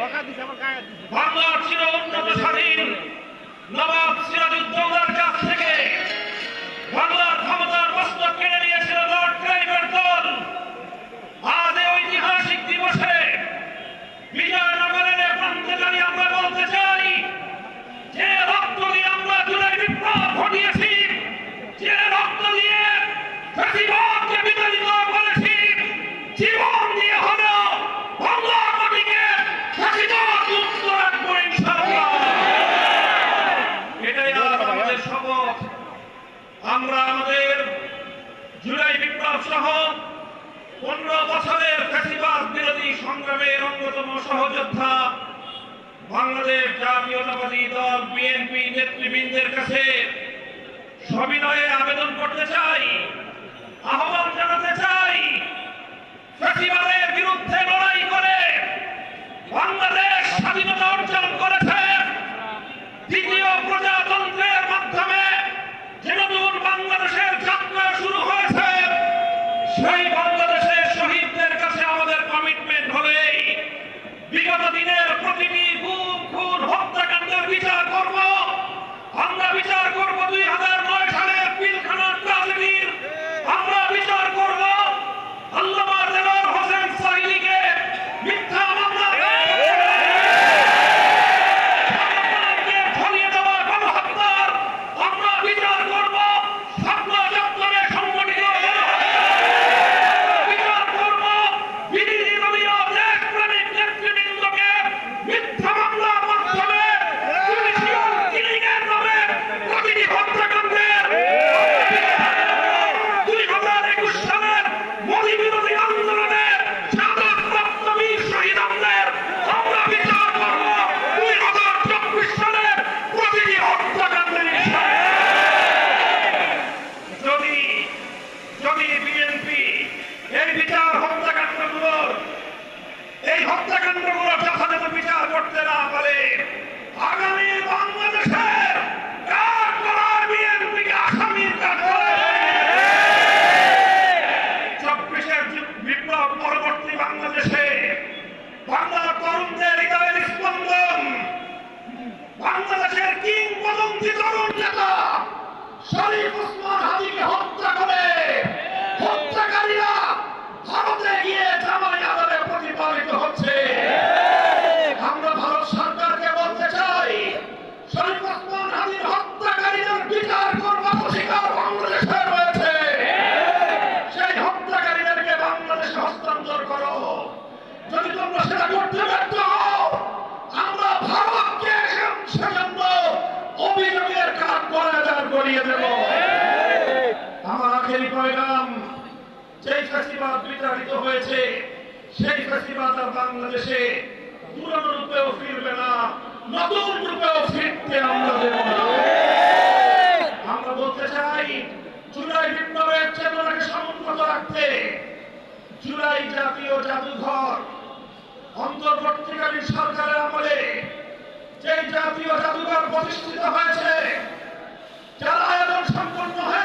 বাংলার চির উন্নত স্বাধীন নবাব সিরাজউদ্দৌলার কাছ থেকে বাংলার ক্ষমতার মস্তক কেড়ে নিয়েছিল লর্ড ক্লাইভের দল। আজ এই ঐতিহাসিক দিবসে বিজয়নগরের প্রান্তে দাঁড়িয়ে আমরা বলতে চাই, যে রক্ত দিয়ে আমরা জুলাই বিপ্লব ঘটিয়েছি, যে রক্ত দিয়ে ফ্যাসিবাদকে বিতাড়িত করেছি, জীবন দিয়ে হলেও বাংলার মাটিকে ফ্যাসিবাদ মুক্ত রাখবো ইনশাআল্লাহ। এটাই আমাদের শপথ। আমরা আমাদের জুলাই বিপ্লব সহ 15 বছরের ফ্যাসিবাদ বিরোধী সংগ্রামের অন্যতম সহযোদ্ধা বাংলাদেশ জাতীয়তাবাদী দল বিএনপি নেতৃবৃন্দের কাছে সবিনয়ে আবেদন করতে চাই, আহ্বান জানাতে চাই, ফ্যাসিবাদের বিরুদ্ধে লড়াই করে বাংলাদেশ স্বাধীনতা অর্জন করেছে। দ্বিতীয় প্রজাতন্ত্রের মাধ্যমে যে নতুন বাংলাদেশের যাত্রা শুরু হয়েছে, সেই বাংলাদেশের শহীদদের কাছে আমাদের কমিটমেন্ট হলেই বিগত দিনের প্রতিটি গুম খুন হত্যাকাণ্ডের বিচার করব। আমরা বিচার করব 2009 সালের পিলখানা ট্র্যাজেডির, আমরা বিচার করব আল্লামা দেলোয়ার হোসেন সাইদিকে মিথ্যা মামলা ঝরিয়ে দেওয়া গণহত্যার, আমরা বিচার করব শাপলা চত্বরে সংগঠিত বিচার করব বিরোধী দলীয় দেশপ্রেমিক নেতৃবৃন্দকে মিথ্যা মামলার মাধ্যমে জুডিশিয়াল কিলিংয়ের নামে প্রতিটি হত্যাকাণ্ডের 2021 সালের মোদী বিরোধী আন্দোলনে শাহাদাতপ্রাপ্ত বীর শহীদদের আমরা বিচার করব 2024 সালের প্রতিটি হত্যাকাণ্ডের। যদি বিএনপি এই বিচার হত্যাকাণ্ডগুলোর যথাযথ বিচার করতে না পারে, আগামী বাংলাদেশের কাঠগড়ায় বিএনপিকে আসামির কাঠগড়ায় 24-এর বিপ্লব পরবর্তী বাংলাদেশে বাংলার তরুণদের হৃদয়ের স্পন্দন, বাংলাদেশের কিংবদন্তি তরুণ নেতা শরীফ ওসমান হাদিকে হত্যা করে হত্যাকারীরা ভারতে গিয়ে জামাই আদালে প্রতিপালিত হচ্ছে। আমরা ভারত সরকারকে বলতে চাই, শরীফ ওসমান হাদির হত্যাকারীদের বিচার করবার অধিকার বাংলাদেশে রয়েছে। সেই হত্যাকারীদেরকে বাংলাদেশে হস্তান্তর করো। যদি তোমরা সেটা করতে ব্যর্থ হও, আমরা ভারতকে সেজন্য অভিযোগের কাঠ গড়িয়ে দেব। আমার আখেরি পয়গাম, যেই ফ্যাসিবাদ বিতাড়িত হয়েছে, সেই ফ্যাসিবাদ আর বাংলাদেশে পুরনো রূপেও ফিরবে না, নতুন রূপেও ফিরতে আমরা দেব না। আমরা বলতে চাই, জুলাই বিপ্লবের চেতনাকে সমুন্নত রাখতে জুলাই জাতীয় জাদুঘর অন্তর্বর্তীকালীন সরকারের আমলে যে জাতীয় জাদুঘর প্রতিষ্ঠিত হয়েছে, যার আয়োজন সম্পন্ন হয়েছে